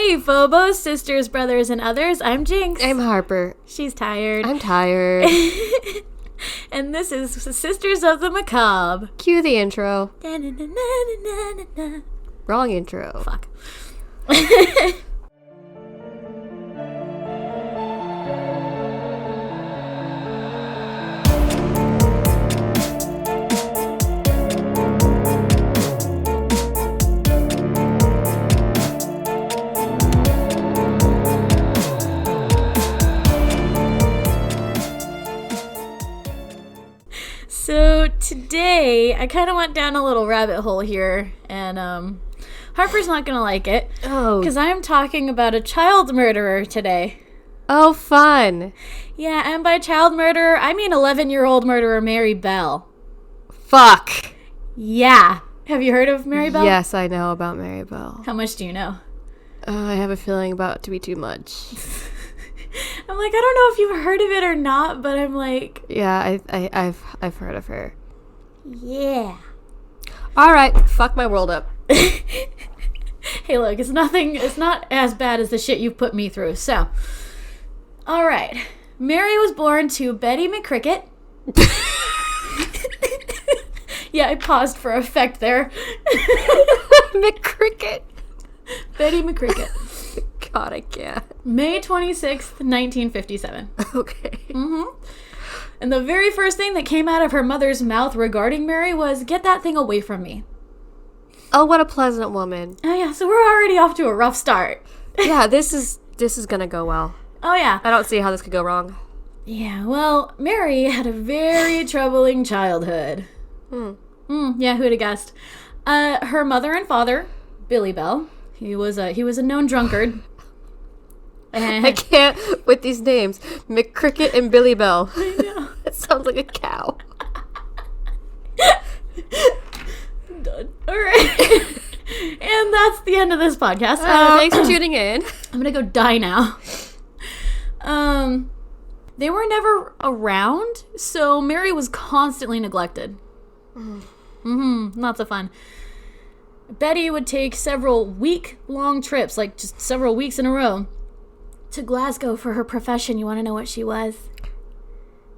Hey, Phobos, sisters, brothers, and others. I'm Jinx. I'm Harper. She's tired. I'm tired. And this is Sisters of the Macabre. Cue the intro. Da-na-na-na-na-na-na. Wrong intro. Fuck. So today, I kind of went down a little rabbit hole here, and Harper's not going to like it. Oh. Because I'm talking about a child murderer today. Oh, fun. Yeah, and by child murderer, I mean 11-year-old murderer Mary Bell. Fuck. Yeah. Have you heard of Mary Bell? Yes, I know about Mary Bell. How much do you know? I have a feeling about it to be too much. I'm like, I don't know if you've heard of it or not, but I'm like... Yeah, I've heard of her. Yeah. All right, fuck my world up. Hey, look, it's not as bad as the shit you've put me through, so... All right. Mary was born to Betty McCricket. Yeah, I paused for effect there. McCricket. Betty McCricket. God, I can't. May 26th, 1957. Okay. Mm-hmm. And the very first thing that came out of her mother's mouth regarding Mary was, "Get that thing away from me." Oh, what a pleasant woman. Oh, yeah, so we're already off to a rough start. Yeah, this is gonna go well. Oh, yeah. I don't see how this could go wrong. Yeah, well, Mary had a very troubling childhood. Yeah, who'd have guessed? Her mother and father, Billy Bell, he was a known drunkard. I can't with these names. McCricket and Billy Bell. I know. It sounds like a cow. I'm done. All right. And that's the end of this podcast. Thanks for tuning in. I'm gonna go die now. They were never around, so Mary was constantly neglected. Not so fun. Betty would take several week-long trips, like just several weeks in a row, to Glasgow for her profession. You want to know what she was?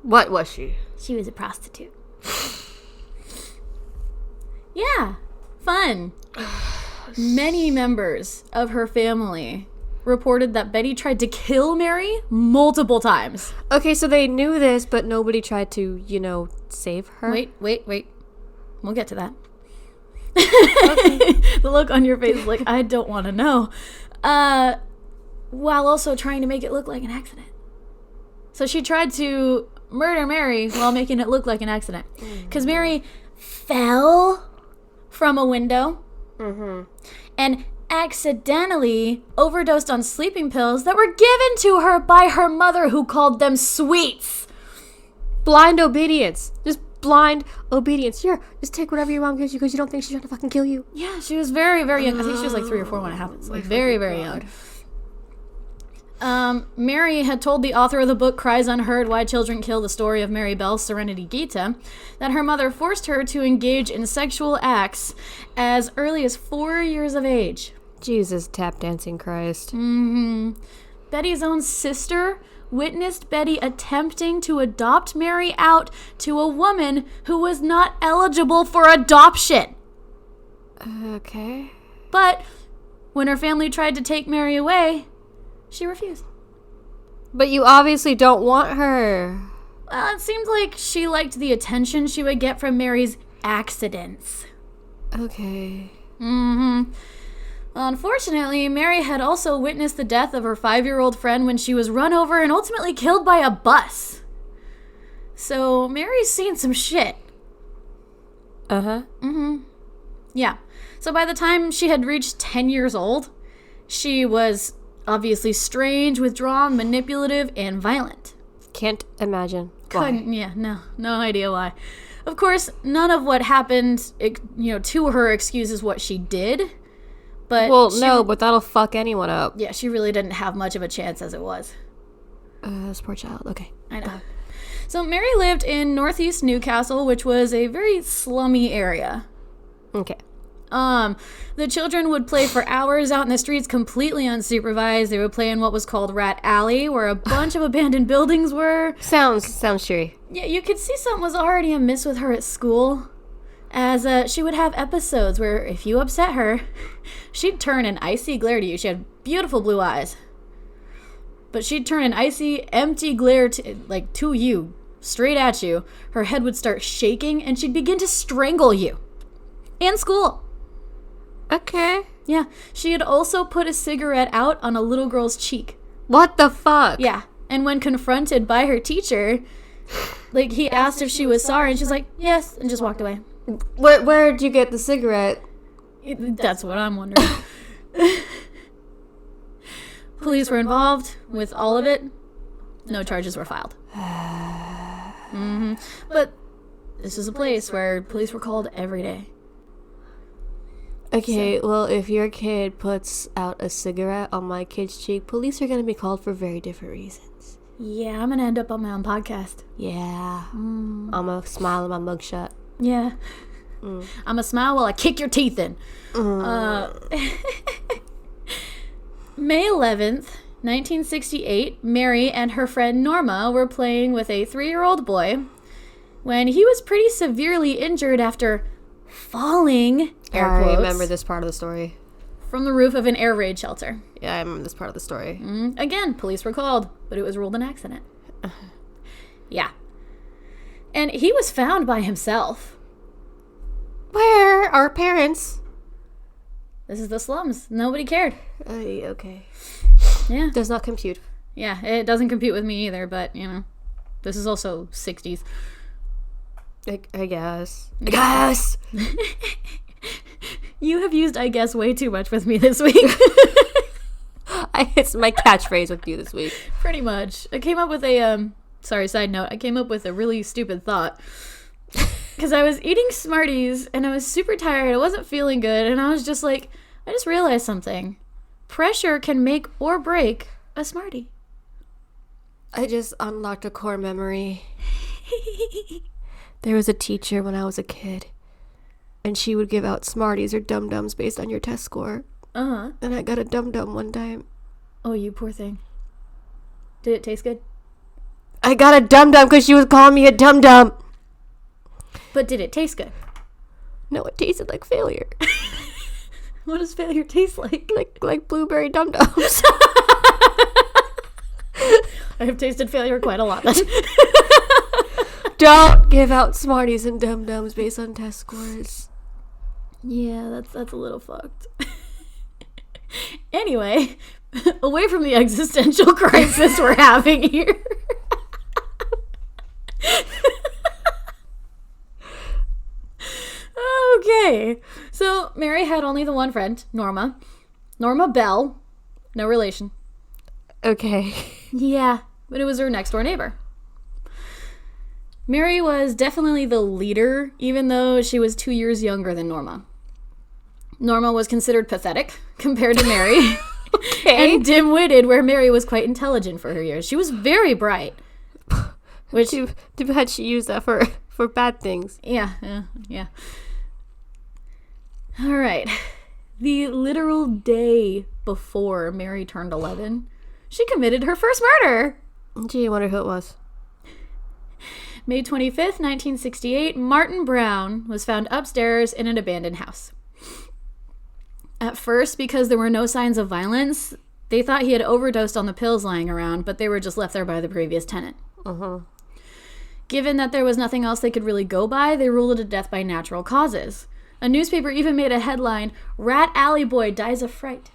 What was she? She was a prostitute. Yeah, fun. Many members of her family reported that Betty tried to kill Mary multiple times. Okay, so they knew this, but nobody tried to, save her? Wait. We'll get to that. Okay. The look on your face is like, I don't want to know. While also trying to make it look like an accident. So she tried to murder Mary while making it look like an accident. Because Mary fell from a window and accidentally overdosed on sleeping pills that were given to her by her mother, who called them sweets. Blind obedience. Just blind obedience. Here, just take whatever your mom gives you because you don't think she's trying to fucking kill you. Yeah, she was very, very young. I think she was like 3 or 4 when it happened. Like very, very young. Mary had told the author of the book Cries Unheard, Why Children Kill, the story of Mary Bell's Serenity Gita, that her mother forced her to engage in sexual acts as early as 4 years of age. Jesus, tap dancing Christ. Betty's own sister witnessed Betty attempting to adopt Mary out to a woman who was not eligible for adoption. Okay. But when her family tried to take Mary away, she refused. But you obviously don't want her. Well, it seemed like she liked the attention she would get from Mary's accidents. Okay. Well, unfortunately, Mary had also witnessed the death of her 5-year-old friend when she was run over and ultimately killed by a bus. So Mary's seen some shit. Yeah. So by the time she had reached 10 years old, she was obviously strange, withdrawn, manipulative, and violent. Can't imagine why. No idea why. Of course, none of what happened, to her excuses what she did. But but that'll fuck anyone up. Yeah, she really didn't have much of a chance as it was. This poor child. Okay. I know. So Mary lived in northeast Newcastle, which was a very slummy area. Okay. The children would play for hours out in the streets completely unsupervised. They would play in what was called Rat Alley, where a bunch of abandoned buildings were. Sounds cheery. Yeah, you could see something was already amiss with her at school, as she would have episodes where if you upset her, she'd turn an icy glare to you. She had beautiful blue eyes. But she'd turn an icy, empty glare to you, straight at you. Her head would start shaking, and she'd begin to strangle you. In school. Okay. Yeah. She had also put a cigarette out on a little girl's cheek. What the fuck? Yeah. And when confronted by her teacher, he asked if she was sorry, and she's like, yes, and just walked away. Where'd you get the cigarette? That's what I'm wondering. Police were involved with all of it. No charges were filed. But this is a place where police were called every day. Okay, well, if your kid puts out a cigarette on my kid's cheek, police are going to be called for very different reasons. Yeah, I'm going to end up on my own podcast. Yeah. I'm going to smile in my mugshot. Yeah. I'm going to smile while I kick your teeth in. May 11th, 1968, Mary and her friend Norma were playing with a 3-year-old boy when he was pretty severely injured after falling, air quotes, I remember this part of the story. from the roof of an air raid shelter. Yeah, I remember this part of the story. Again, police were called, but it was ruled an accident. Yeah. And he was found by himself. Where are parents? This is the slums. Nobody cared. Okay. Yeah. Does not compute. Yeah, it doesn't compute with me either, but, this is also 60s. I guess. I guess! You have used I guess way too much with me this week. It's my catchphrase with you this week. Pretty much. I came up with a, side note. I came up with a really stupid thought. Because I was eating Smarties, and I was super tired. I wasn't feeling good, and I was just like, I just realized something. Pressure can make or break a Smartie. I just unlocked a core memory. There was a teacher when I was a kid, and she would give out Smarties or Dum-Dums based on your test score. Uh-huh. And I got a Dum-Dum one time. Oh, you poor thing. Did it taste good? I got a Dum-Dum because she was calling me a Dum-Dum. But did it taste good? No, it tasted like failure. What does failure taste like? Like blueberry Dum-Dums. I have tasted failure quite a lot. Don't give out Smarties and Dum-Dums based on test scores. Yeah, that's a little fucked. Anyway, away from the existential crisis we're having here. Okay, so Mary had only the one friend, Norma Bell, no relation. Okay. Yeah, but it was her next door neighbor. Mary was definitely the leader, even though she was 2 years younger than Norma. Norma was considered pathetic compared to Mary. Okay. And dim-witted, where Mary was quite intelligent for her years. She was very bright. Which, Too bad she used that for bad things. yeah. All right. The literal day before Mary turned 11, she committed her first murder. Gee, I wonder who it was. May 25th, 1968, Martin Brown was found upstairs in an abandoned house. At first, because there were no signs of violence, they thought he had overdosed on the pills lying around, but they were just left there by the previous tenant. Given that there was nothing else they could really go by, they ruled it a death by natural causes. A newspaper even made a headline, "Rat Alley Boy Dies of Fright."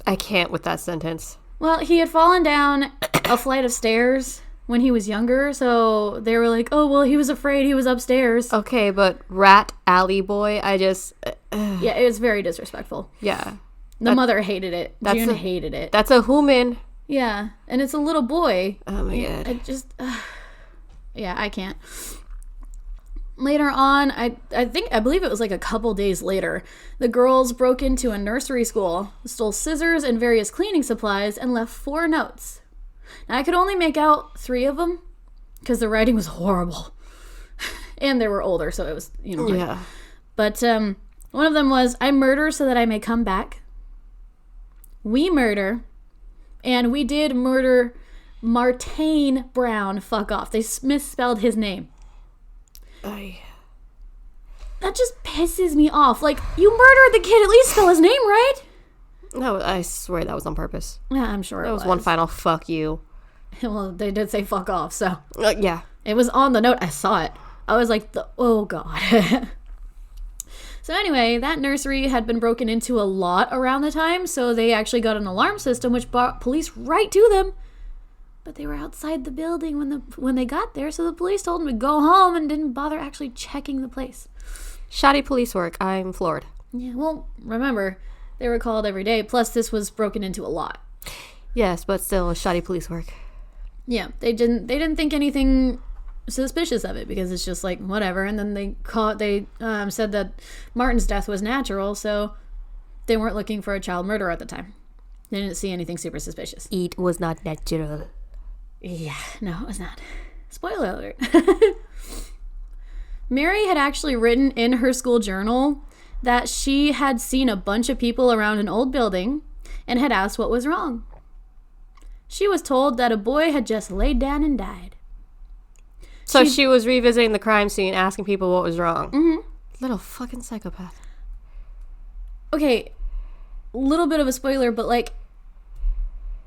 I can't with that sentence. Well, he had fallen down a flight of stairs when he was younger, so they were like, oh, well, he was afraid he was upstairs. Okay, but Rat Alley Boy, I just... Yeah, it was very disrespectful. yeah. The mother hated it. June hated it. That's a human. Yeah, and it's a little boy. Oh my god. I just... yeah, I can't. Later on, I believe it was like a couple days later, the girls broke into a nursery school, stole scissors and various cleaning supplies, and left 4 notes. Now, I could only make out 3 of them, because the writing was horrible. And they were older, so it was, Yeah. But One of them was, I murder so that I may come back. We murder. And we did murder Martane Brown. Fuck off. They misspelled his name. That just pisses me off. Like, you murdered the kid. At least spell his name right. No, I swear that was on purpose. Yeah, I'm sure That was one final fuck you. Well, they did say fuck off, so. Yeah. It was on the note. I saw it. I was like, oh, God. So anyway, that nursery had been broken into a lot around the time, so they actually got an alarm system, which brought police right to them. But they were outside the building when they got there, so the police told them to go home and didn't bother actually checking the place. Shoddy police work. I'm floored. Yeah, well, remember, they were called every day, plus this was broken into a lot. Yes, but still, shoddy police work. Yeah, they didn't think anything suspicious of it because it's just like whatever. And then they said that Martin's death was natural, so they weren't looking for a child murderer at the time. They didn't see anything super suspicious. It was not natural. Yeah, no, it was not. Spoiler alert. Mary had actually written in her school journal that she had seen a bunch of people around an old building and had asked what was wrong. She was told that a boy had just laid down and died. So she was revisiting the crime scene, asking people what was wrong. Mm-hmm. Little fucking psychopath. Okay, little bit of a spoiler, but like,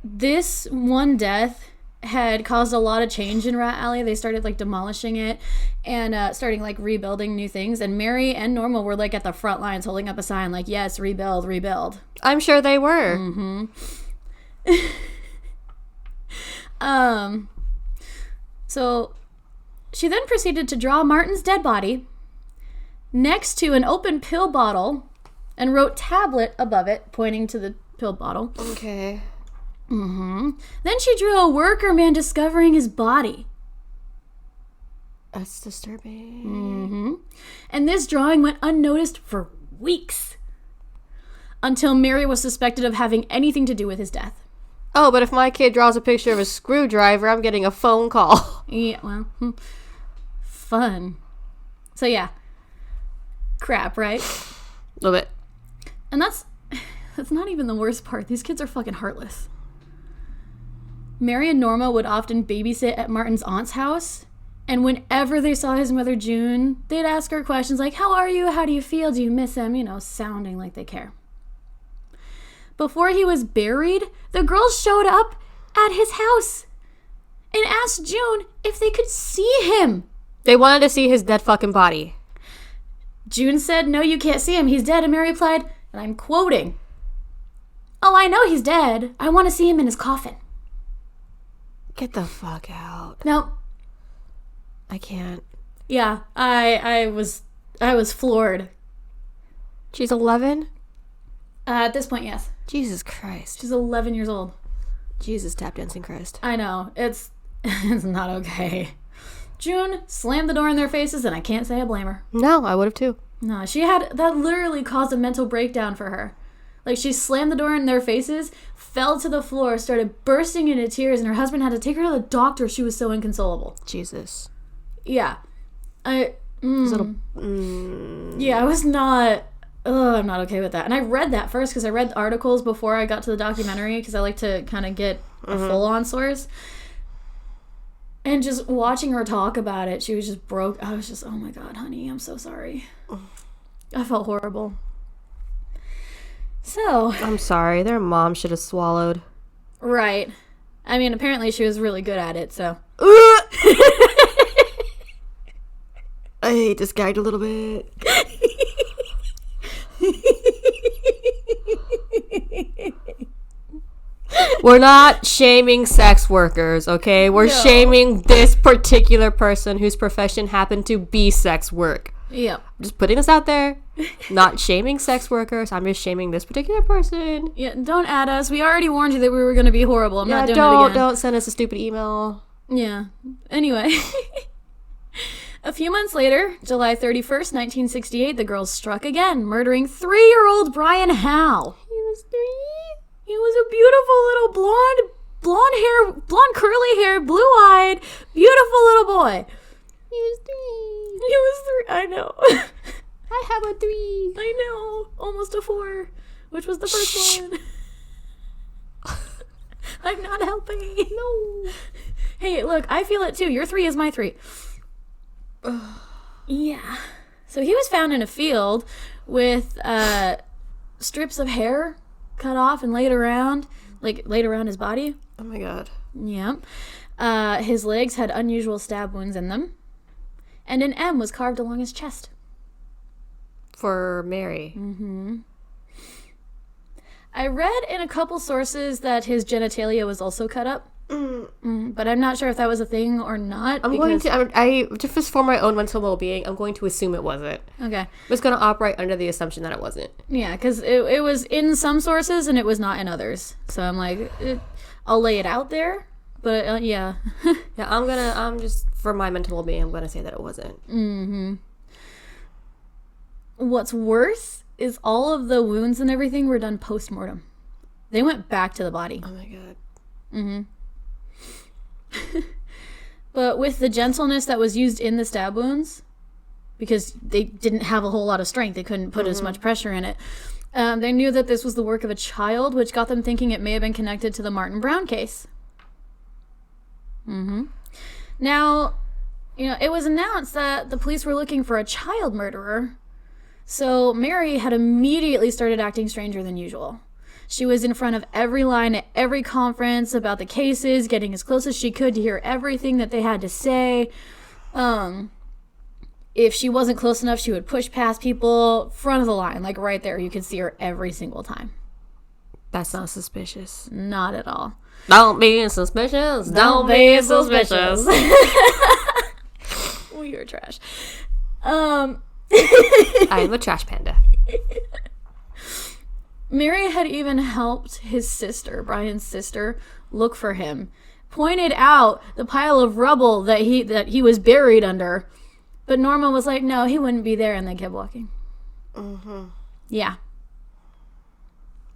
this one death had caused a lot of change in Rat Alley. They started like demolishing it and starting like rebuilding new things. And Mary and Norma were like at the front lines holding up a sign like, yes, rebuild, rebuild. I'm sure they were. Mm-hmm. So she then proceeded to draw Martin's dead body next to an open pill bottle and wrote tablet above it, pointing to the pill bottle. Okay. Mm-hmm. Then she drew a worker man discovering his body. That's disturbing. Mm-hmm. And this drawing went unnoticed for weeks until Mary was suspected of having anything to do with his death. Oh, but if my kid draws a picture of a screwdriver, I'm getting a phone call. Yeah, well, fun. So yeah, crap, right? A little bit. And that's not even the worst part. These kids are fucking heartless. Mary and Norma would often babysit at Martin's aunt's house, and whenever they saw his mother June, they'd ask her questions like, how are you? How do you feel? Do you miss him? You know, sounding like they care. Before he was buried, the girls showed up at his house and asked June if they could see him. They wanted to see his dead fucking body. June said, no, you can't see him. He's dead. And Mary replied, and I'm quoting, oh, I know he's dead. I want to see him in his coffin. Get the fuck out. No. I can't. Yeah, I was floored. She's 11? At this point, yes. Jesus Christ. She's 11 years old. Jesus, tap dancing Christ. I know. It's not okay. June slammed the door in their faces, and I can't say I blame her. No, I would have too. No, that literally caused a mental breakdown for her. Like, she slammed the door in their faces, fell to the floor, started bursting into tears, and her husband had to take her to the doctor. She was so inconsolable. Jesus. Yeah. Yeah, I was not... I'm not okay with that. And I read that first because I read the articles before I got to the documentary because I like to kind of get a full-on source. And just watching her talk about it, she was just broke. I was just, oh my God, honey, I'm so sorry. I felt horrible. So. I'm sorry. Their mom should have swallowed. Right. I mean, apparently she was really good at it, so. I just gagged a little bit. We're not shaming sex workers, okay? We're shaming this particular person whose profession happened to be sex work. Yep. Just putting this out there. Not shaming sex workers. I'm just shaming this particular person. Yeah, don't add us. We already warned you that we were going to be horrible. I'm not doing it again. Don't send us a stupid email. Yeah. Anyway. A few months later, July 31st, 1968, the girls struck again, murdering 3-year-old Brian Howe. He was 3. He was a beautiful little blonde curly hair, blue-eyed, beautiful little boy. He was 3. He was 3. I know. I have a 3. I know. Almost a 4, which was the first one. I'm not helping. No. Hey, look, I feel it too. Your 3 is my 3. Yeah. So he was found in a field with strips of hair cut off and laid around his body. Oh my god. Yeah. His legs had unusual stab wounds in them. And an M was carved along his chest. For Mary. Mm-hmm. I read in a couple sources that his genitalia was also cut up. But I'm not sure if that was a thing or not. Just for my own mental well-being, I'm going to assume it wasn't. Okay. I'm just going to operate under the assumption that it wasn't. Yeah, because it was in some sources and it was not in others. So I'm like, I'll lay it out there. But yeah. Yeah, I'm just, for my mental well-being, I'm going to say that it wasn't. Mm-hmm. What's worse is all of the wounds and everything were done post-mortem. They went back to the body. Oh my god. Mm-hmm. But with the gentleness that was used in the stab wounds, because they didn't have a whole lot of strength, they couldn't put as much pressure in it, they knew that this was the work of a child, which got them thinking it may have been connected to the Martin Brown case. Mm-hmm. Now, it was announced that the police were looking for a child murderer, so Mary had immediately started acting stranger than usual. She was in front of every line at every conference about the cases, getting as close as she could to hear everything that they had to say. If she wasn't close enough, she would push past people, front of the line, like right there. You could see her every single time. That's not suspicious. Not at all. Don't be suspicious. Don't be suspicious. Oh, you're trash. I'm a trash panda. Mary had even helped his sister, Brian's sister, look for him. Pointed out the pile of rubble that he was buried under. But Norma was like, no, he wouldn't be there, and they kept walking. Mm-hmm. Yeah.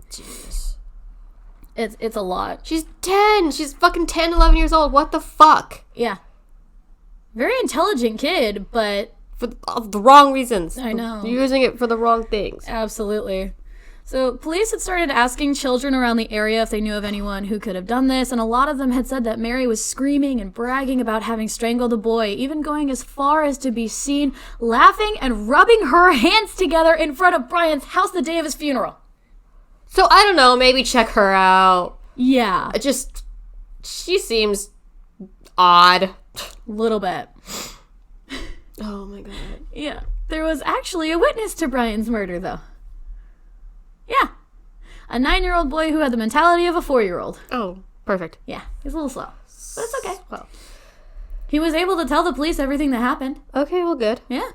Jesus. It's a lot. She's 10. She's fucking 10, 11 years old. What the fuck? Yeah. Very intelligent kid, but... For the wrong reasons. I know. You're using it for the wrong things. Absolutely. So police had started asking children around the area if they knew of anyone who could have done this, and a lot of them had said that Mary was screaming and bragging about having strangled a boy, even going as far as to be seen laughing and rubbing her hands together in front of Brian's house the day of his funeral. So, I don't know, maybe check her out. Yeah. She seems odd. Little bit. Oh my god. Yeah. There was actually a witness to Brian's murder, though. Yeah. A 9-year-old boy who had the mentality of a 4-year-old. Oh, perfect. Yeah. He's a little slow. But it's okay. Well. He was able to tell the police everything that happened. Okay, well, good. Yeah.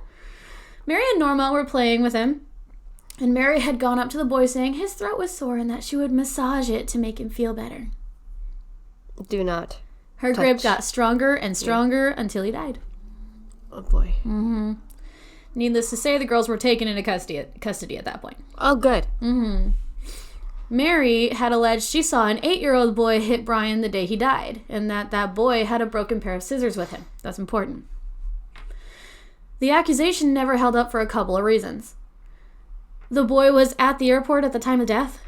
Mary and Norma were playing with him. And Mary had gone up to the boy saying his throat was sore and that she would massage it to make him feel better. Do not. Her grip got stronger and stronger until he died. Oh, boy. Mm-hmm. Needless to say, the girls were taken into custody at that point. Oh, good. Mm-hmm. Mary had alleged she saw an 8-year-old boy hit Brian the day he died, and that boy had a broken pair of scissors with him. That's important. The accusation never held up for a couple of reasons. The boy was at the airport at the time of death,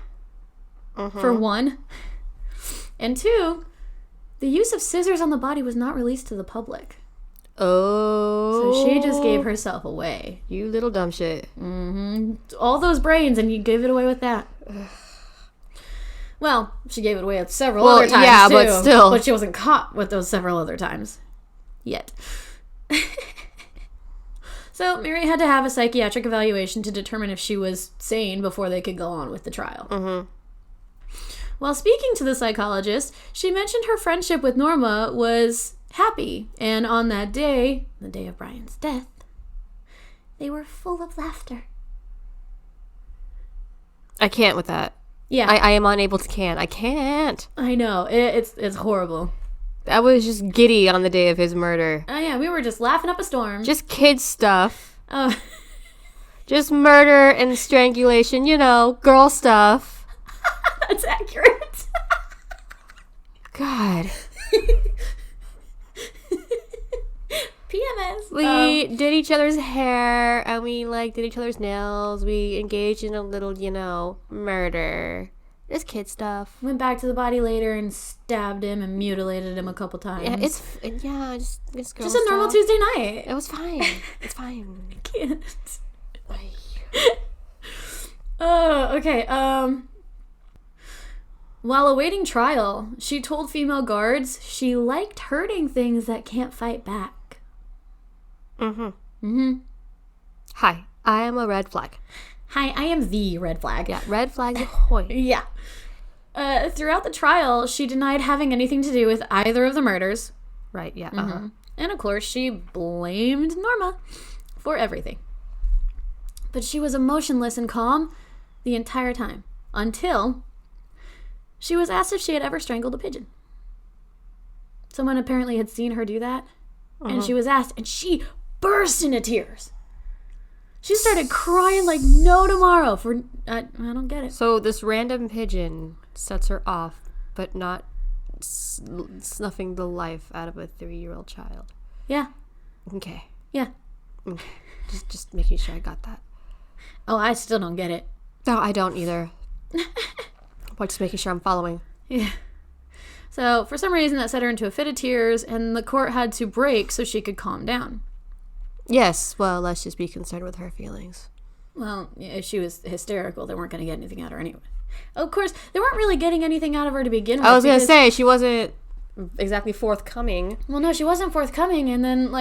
for one. And two, the use of scissors on the body was not released to the public. Oh. So she just gave herself away. You little dumb shit. Mm-hmm. All those brains, and you gave it away with that. Well, she gave it away several other times, yeah, too. but still. But she wasn't caught with those several other times. Yet. So, Mary had to have a psychiatric evaluation to determine if she was sane before they could go on with the trial. Mm-hmm. While speaking to the psychologist, she mentioned her friendship with Norma was happy, and on that day, the day of Brian's death, they were full of laughter. I can't with that. Yeah. I am unable to can. I can't. I know. It's horrible. I was just giddy on the day of his murder. Oh, yeah. We were just laughing up a storm. Just kid stuff. Oh. Just murder and strangulation, girl stuff. That's accurate. God. PMS. we did each other's hair, and we like did each other's nails. We engaged in a little, murder. Just kid stuff. Went back to the body later and stabbed him and mutilated him a couple times. Yeah, just girl just a normal stuff. Tuesday night. It was fine. It's fine. I can't. Oh, okay. While awaiting trial, she told female guards she liked hurting things that can't fight back. Hi, I am a red flag. Hi, I am the red flag. Yeah, red flags ahoy. Yeah. Throughout the trial, she denied having anything to do with either of the murders. Right, yeah. And of course, she blamed Norma for everything. But she was emotionless and calm the entire time until she was asked if she had ever strangled a pigeon. Someone apparently had seen her do that, and she was asked, and she burst into tears. She started crying like no tomorrow. I don't get it. So this random pigeon sets her off, but not snuffing the life out of a 3-year-old child. Yeah. Okay. Yeah. Okay. Just making sure I got that. Oh, I still don't get it. No, I don't either. But just making sure I'm following. Yeah. So, for some reason, that set her into a fit of tears, and the court had to break so she could calm down. Yes, well, let's just be concerned with her feelings. Well, if she was hysterical, they weren't going to get anything out of her anyway. Of course, they weren't really getting anything out of her to begin with. I was going to say, she wasn't exactly forthcoming. Well, no, she wasn't forthcoming, and then,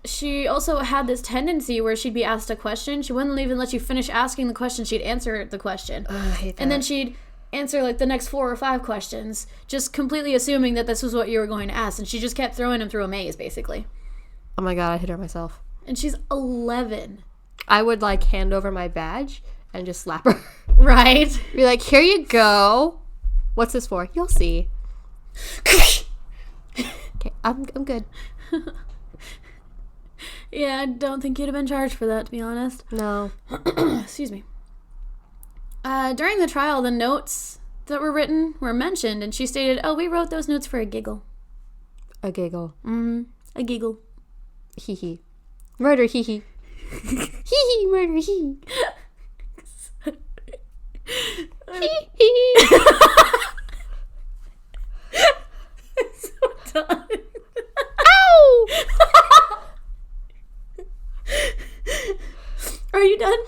she also had this tendency where she'd be asked a question. She wouldn't even let you finish asking the question. She'd answer the question. I hate that. And then she'd answer, the next 4 or 5 questions, just completely assuming that this was what you were going to ask. And she just kept throwing him through a maze, basically. Oh my god, I hit her myself. And she's 11. I would, hand over my badge and just slap her. Right? Be like, here you go. What's this for? You'll see. Okay, I'm good. Yeah, I don't think you'd have been charged for that, to be honest. No. Excuse me. During the trial, the notes that were written were mentioned, and she stated, "Oh, we wrote those notes for a giggle." A giggle. A giggle. Hee hee. Murder hee hee. Hee hee, murder hee. Hee hee. I'm so done. Ow! Are you done?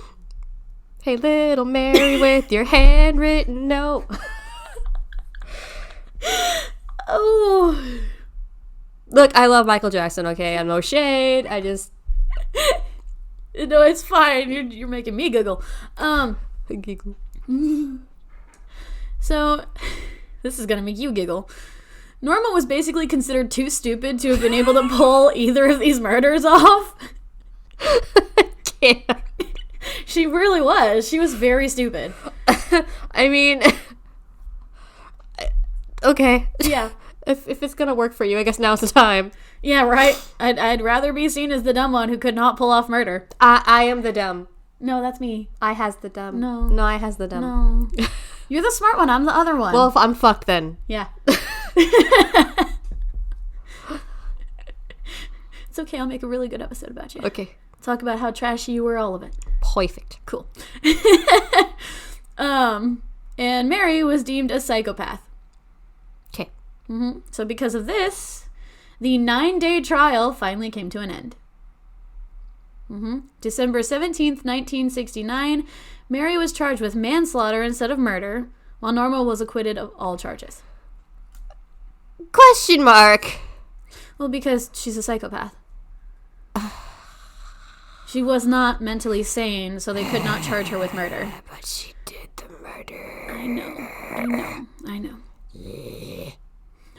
Hey, little Mary, with your handwritten note. Oh. Look, I love Michael Jackson, okay? I'm no shade. I just... No, it's fine. You're making me giggle. Giggle. So, this is gonna make you giggle. Norma was basically considered too stupid to have been able to pull either of these murders off. Can't. She really was. She was very stupid. I mean... Okay. Yeah. If it's gonna work for you, I guess now's the time. Yeah, right? I'd rather be seen as the dumb one who could not pull off murder. I am the dumb. No, that's me. I has the dumb. No. I has the dumb. No. You're the smart one. I'm the other one. Well, if I'm fucked then. Yeah. It's okay. I'll make a really good episode about you. Okay. Talk about how trashy you were, all of it. Perfect. Cool. And Mary was deemed a psychopath. Okay. So because of this, the 9-day trial finally came to an end. December 17th, 1969, Mary was charged with manslaughter instead of murder, while Norma was acquitted of all charges. Question mark. Well, because she's a psychopath. She was not mentally sane, so they could not charge her with murder. But she did the murder. I know.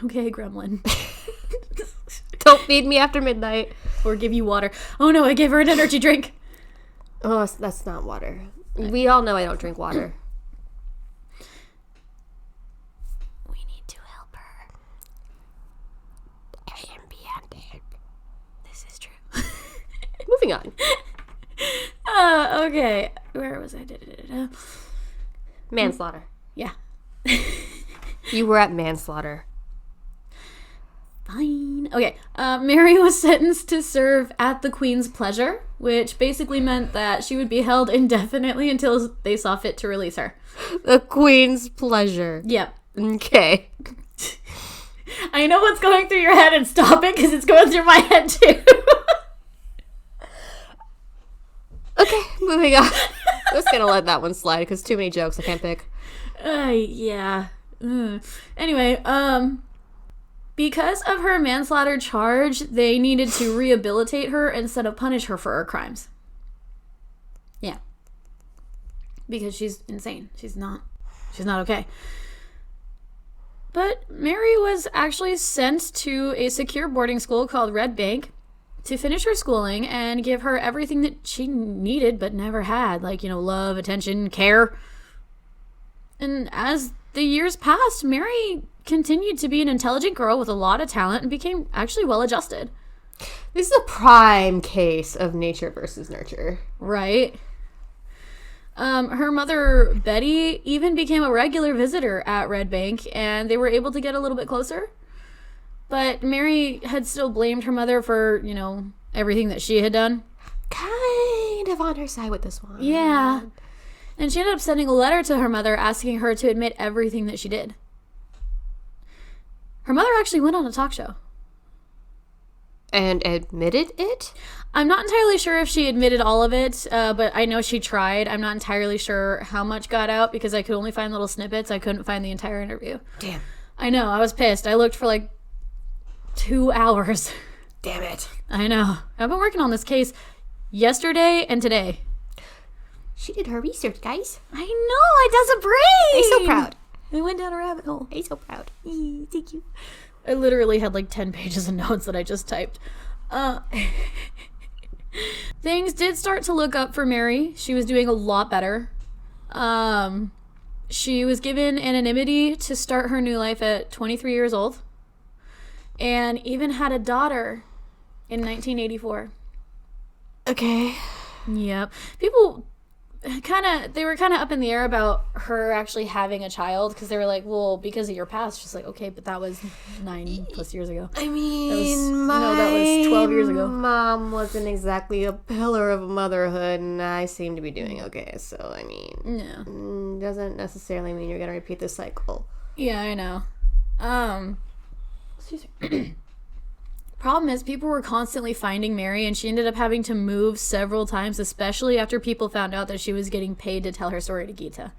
Okay, gremlin. Don't feed me after midnight. Or give you water. Oh no, I gave her an energy drink. Oh, that's not water. We all know I don't drink water. We need to help her. I am beyond help. This is true. Moving on. Okay. Where was I? Manslaughter. Yeah. You were at manslaughter. Fine. Okay. Mary was sentenced to serve at the Queen's pleasure, which basically meant that she would be held indefinitely until they saw fit to release her. The Queen's pleasure. Yep. Okay. I know what's going through your head, and stop it, because it's going through my head too. Okay, moving on. I'm just gonna let that one slide because too many jokes I can't pick. Yeah. Anyway, because of her manslaughter charge, they needed to rehabilitate her instead of punish her for her crimes. Yeah. Because she's insane. She's not okay. But Mary was actually sent to a secure boarding school called Red Bank to finish her schooling and give her everything that she needed but never had, like, love, attention, care. And as the years passed, Mary continued to be an intelligent girl with a lot of talent and became actually well-adjusted. This is a prime case of nature versus nurture. Right. Her mother, Betty, even became a regular visitor at Red Bank, and they were able to get a little bit closer. But Mary had still blamed her mother for, everything that she had done. Kind of on her side with this one. Yeah. And she ended up sending a letter to her mother asking her to admit everything that she did. Her mother actually went on a talk show. And admitted it? I'm not entirely sure if she admitted all of it, but I know she tried. I'm not entirely sure how much got out because I could only find little snippets. I couldn't find the entire interview. Damn. I know. I was pissed. I looked for like 2 hours. Damn it. I know. I've been working on this case yesterday and today. She did her research, guys. I know. I does a brain. I'm so proud. I went down a rabbit hole. I'm so proud. Thank you. I literally had like 10 pages of notes that I just typed. Things did start to look up for Mary. She was doing a lot better. She was given anonymity to start her new life at 23 years old. And even had a daughter in 1984. Okay. Yep. People they were kind of up in the air about her actually having a child because they were like, well, because of your past. She's like, okay, but that was 9+ years ago. I mean, that was 12 years ago. Mom wasn't exactly a pillar of motherhood, and I seem to be doing okay. So, I mean, Yeah. Doesn't necessarily mean you're going to repeat the cycle. Yeah, I know. Excuse me. Problem is, people were constantly finding Mary, and she ended up having to move several times, especially after people found out that she was getting paid to tell her story to Gita.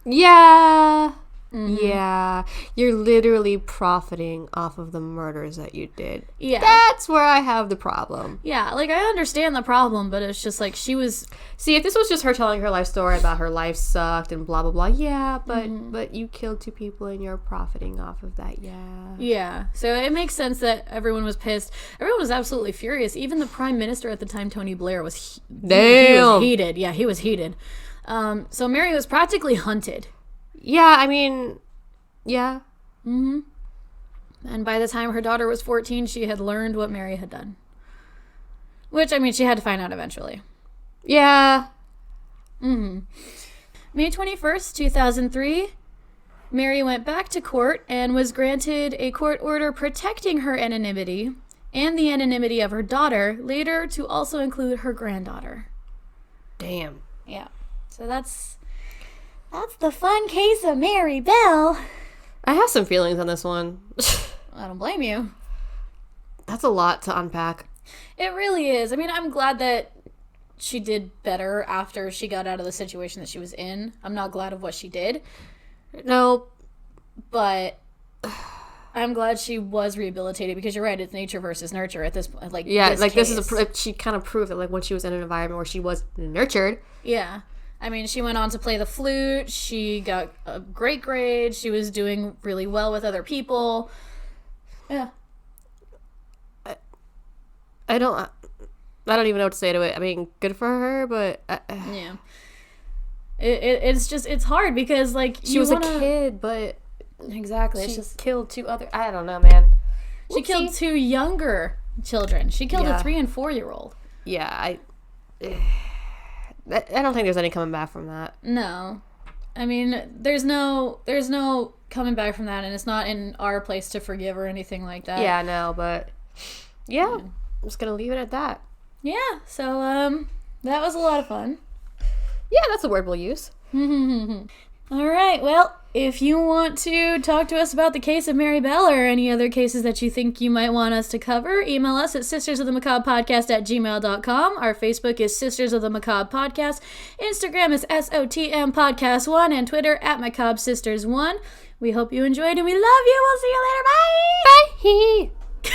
Yeah. Mm-hmm. Yeah. You're literally profiting off of the murders that you did. Yeah. That's where I have the problem. Yeah, like, I understand the problem, but it's just like she was... See, if this was just her telling her life story about her life sucked and blah, blah, blah, yeah, but you killed 2 people and you're profiting off of that, yeah. Yeah, so it makes sense that everyone was pissed. Everyone was absolutely furious. Even the Prime Minister at the time, Tony Blair, was... Damn! He was heated. Yeah, he was heated. So Mary was practically hunted. Yeah, I mean, yeah. Mm-hmm. And by the time her daughter was 14, she had learned what Mary had done. Which, I mean, she had to find out eventually. Yeah. Mm-hmm. May 21st, 2003, Mary went back to court and was granted a court order protecting her anonymity and the anonymity of her daughter, later to also include her granddaughter. Damn. Yeah. So that's the fun case of Mary Bell. I have some feelings on this one. I don't blame you. That's a lot to unpack. It really is. I mean, I'm glad that she did better after she got out of the situation that she was in. I'm not glad of what she did. No. But I'm glad she was rehabilitated because you're right, it's nature versus nurture at this point. Like, yeah, this like case. this is she kind of proved that, like, when she was in an environment where she was nurtured. Yeah. I mean, she went on to play the flute. She got a great grade. She was doing really well with other people. Yeah. I don't even know what to say to it. I mean, good for her, but yeah. It's just, it's hard because, like, she was a kid, but exactly, she just killed 2 other. I don't know, man. She killed 2 younger children. She killed a 3- and 4-year-old. Yeah, I don't think there's any coming back from that. No. I mean, there's no coming back from that, and it's not in our place to forgive or anything like that. Yeah, no, but yeah, I'm just gonna leave it at that. Yeah, so that was a lot of fun. Yeah, that's a word we'll use. All right, well, if you want to talk to us about the case of Mary Bell or any other cases that you think you might want us to cover, email us at sistersofthemacabre@gmail.com. Our Facebook is Sisters of the Macabre Podcast. Instagram is SOTM Podcast 1 and Twitter at Macabre Sisters 1. We hope you enjoyed and we love you. We'll see you later. Bye! Bye!